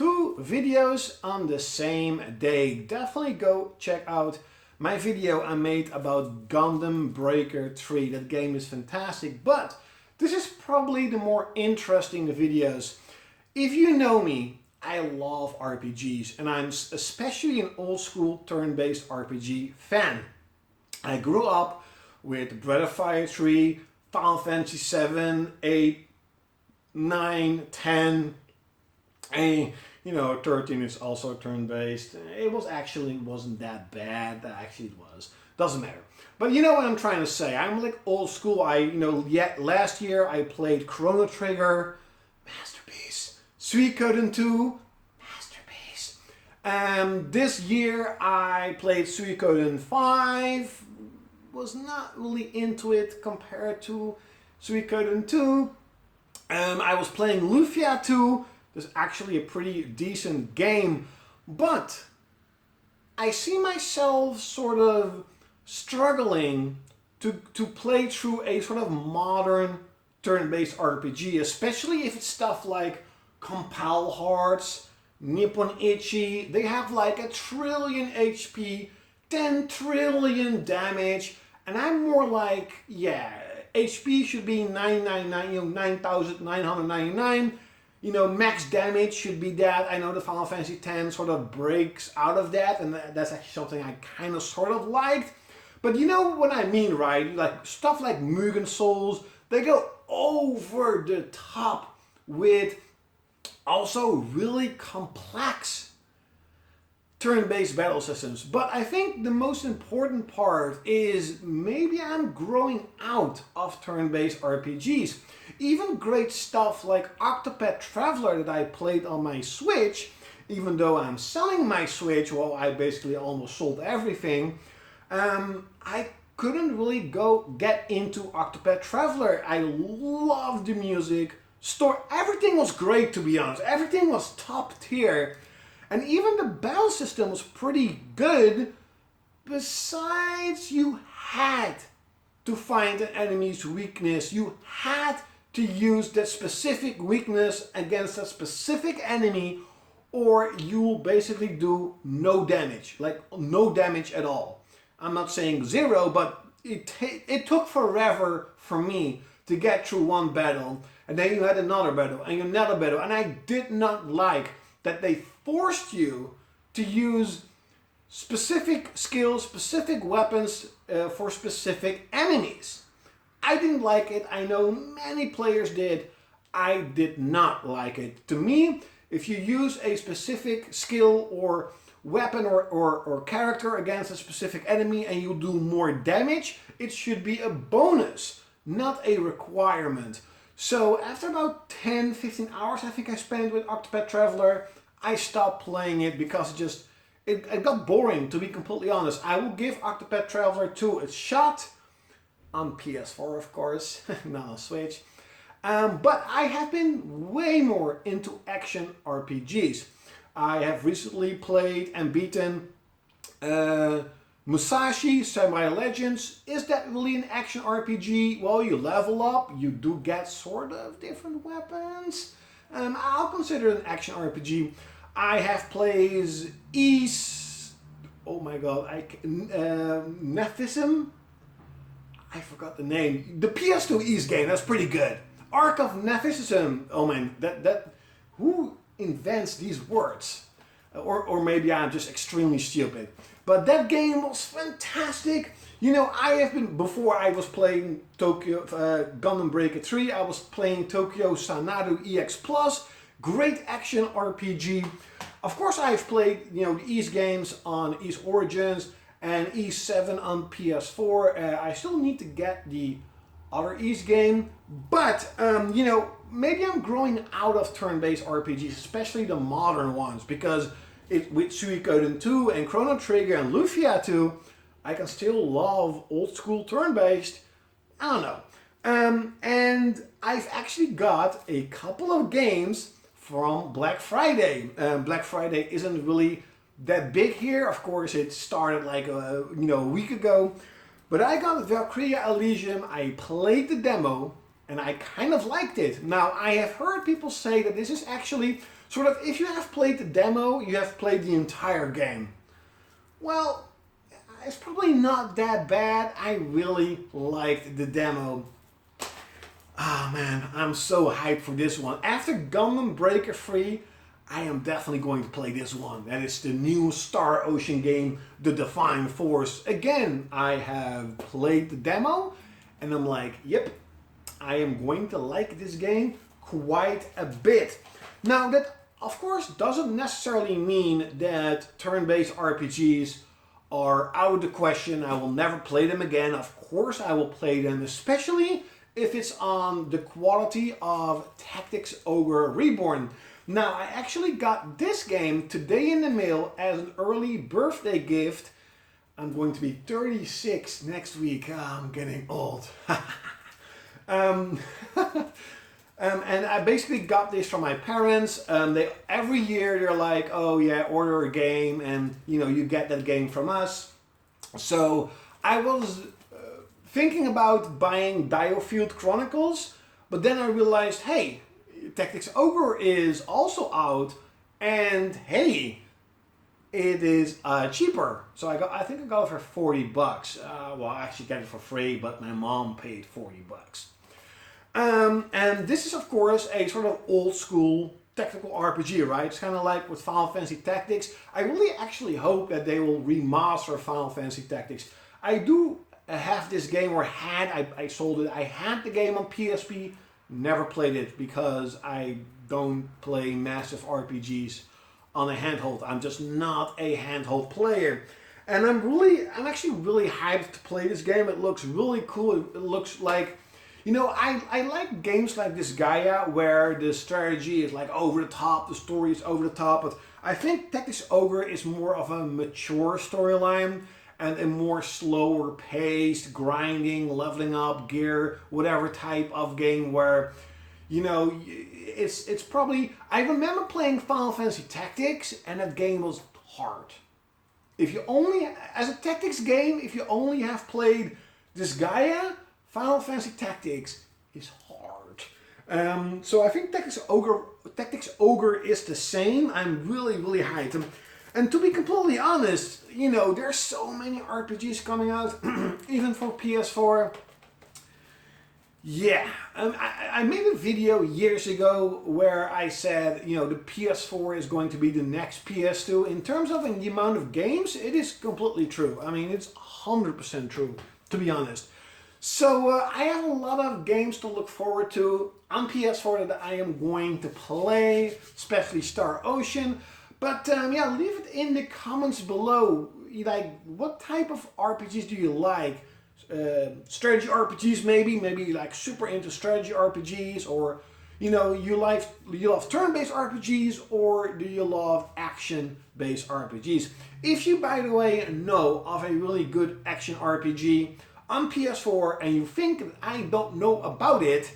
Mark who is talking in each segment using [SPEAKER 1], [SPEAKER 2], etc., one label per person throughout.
[SPEAKER 1] two videos on the same day. Definitely go check out my video I made about Gundam Breaker 3. That game is fantastic, but this is probably the more interesting videos. If you know me, I love RPGs, and I'm especially an old school turn-based RPG fan. I grew up with Breath of Fire 3, Final Fantasy 7, 8, 9, 10, and 13 is also turn-based. It wasn't that bad. Actually, it was. Doesn't matter. But you know what I'm trying to say. I'm like old school. Last year I played Chrono Trigger, masterpiece. Suikoden 2, masterpiece. This year I played Suikoden 5. Was not really into it compared to Suikoden 2. I was playing Lufia 2. It's actually a pretty decent game, but I see myself sort of struggling to play through a sort of modern turn-based RPG, especially if it's stuff like Compile Hearts, Nippon Ichi. They have like 1 trillion HP, 10 trillion damage, and I'm more like, yeah, HP should be 9,999. Max damage should be that. I know the Final Fantasy X sort of breaks out of that, and that's actually something I kind of sort of liked. But you know what I mean, right? Like stuff like Mugen Souls, they go over the top with also really complex turn-based battle systems. But I think the most important part is maybe I'm growing out of turn-based RPGs. Even great stuff like Octopath Traveler that I played on my Switch, even though I'm selling my Switch, well, I basically almost sold everything, I couldn't really get into Octopath Traveler. I loved the music, everything was great, to be honest. Everything was top tier. And even the battle system was pretty good. Besides, you had to find an enemy's weakness. You had to use that specific weakness against a specific enemy, or you will basically do no damage. Like no damage at all. I'm not saying zero, but it took forever for me to get through one battle. And then you had another battle and another battle. And I did not like that they forced you to use specific skills, specific weapons for specific enemies. I didn't like it. I know many players did. I did not like it. To me, if you use a specific skill or weapon or character against a specific enemy and you do more damage, it should be a bonus, not a requirement. So after about 10-15 hours I think I spent with Octopath Traveler, I stopped playing it because it got boring, to be completely honest. I will give Octopath Traveler 2 a shot, on PS4 of course, not on Switch. But I have been way more into action RPGs. I have recently played and beaten Musashi Samurai Legends. Is that really an action RPG? Well, you level up, you do get sort of different weapons. I'll consider it an action RPG. I have played Nephism? I forgot the name. The PS2 East game, that's pretty good. Ark of Nephism. Oh man, who invents these words? Or maybe I'm just extremely stupid. But that game was fantastic. Before I was playing Gundam Breaker 3, I was playing Tokyo Sanadu EX Plus. Great action RPG. Of course I've played, the East games on East Origins and E7 on PS4. I still need to get the other East game, but maybe I'm growing out of turn-based RPGs, especially the modern ones, because with Suikoden 2 and Chrono Trigger and Lufia 2, I can still love old school turn-based. I don't know. And I've actually got a couple of games from Black Friday. Black Friday isn't really that big here. Of course, it started like a week ago. But I got Valkyria Elysium. I played the demo and I kind of liked it. Now, I have heard people say that this is actually sort of, if you have played the demo, you have played the entire game. Well, it's probably not that bad. I really liked the demo. Ah man, I'm so hyped for this one. After Gundam Breaker 3, I am definitely going to play this one. That is the new Star Ocean game, The Divine Force. Again, I have played the demo and I'm like, yep, I am going to like this game quite a bit. Now that of course doesn't necessarily mean that turn-based RPGs are out of the question. I will never play them again. Of course I will play them, especially if it's on the quality of Tactics Ogre Reborn. Now, I actually got this game today in the mail as an early birthday gift. I'm going to be 36 next week. I'm getting old. And I basically got this from my parents. Every year they're like, oh yeah, order a game and you get that game from us. So I was thinking about buying Diofield Chronicles, but then I realized, hey, Tactics Ogre is also out, and hey, it is cheaper. So I think I got it for 40 bucks. Well, I actually got it for free, but my mom paid 40 bucks. And this is of course a sort of old school tactical RPG, right? It's kind of like with Final Fantasy Tactics. I really actually hope that they will remaster Final Fantasy Tactics. I do have this game, or I sold it. I had the game on PSP. Never played it because I don't play massive RPGs on a handheld. I'm just not a handheld player. And I'm actually really hyped to play this game. It looks really cool. It looks like, I like games like this Gaia where the strategy is like over the top, the story is over the top. But I think Tactics Ogre is more of a mature storyline and a more slower paced, grinding, leveling up, gear, whatever type of game where, it's probably, I remember playing Final Fantasy Tactics and that game was hard. As a tactics game, if you only have played this Gaia, Final Fantasy Tactics is hard. So I think Tactics Ogre is the same. I'm really, really hyped. And to be completely honest, there's so many RPGs coming out, even for PS4. Yeah, I made a video years ago where I said, the PS4 is going to be the next PS2. In terms of the amount of games, it is completely true. I mean, it's 100% true, to be honest. So I have a lot of games to look forward to on PS4 that I am going to play, especially Star Ocean. But yeah, leave it in the comments below. Like, what type of RPGs do you like? Strategy RPGs maybe like super into strategy RPGs, or you love turn-based RPGs, or do you love action-based RPGs? If you, by the way, know of a really good action RPG on PS4 and you think that I don't know about it,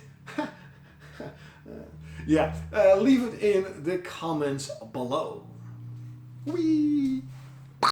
[SPEAKER 1] yeah, leave it in the comments below. Whee!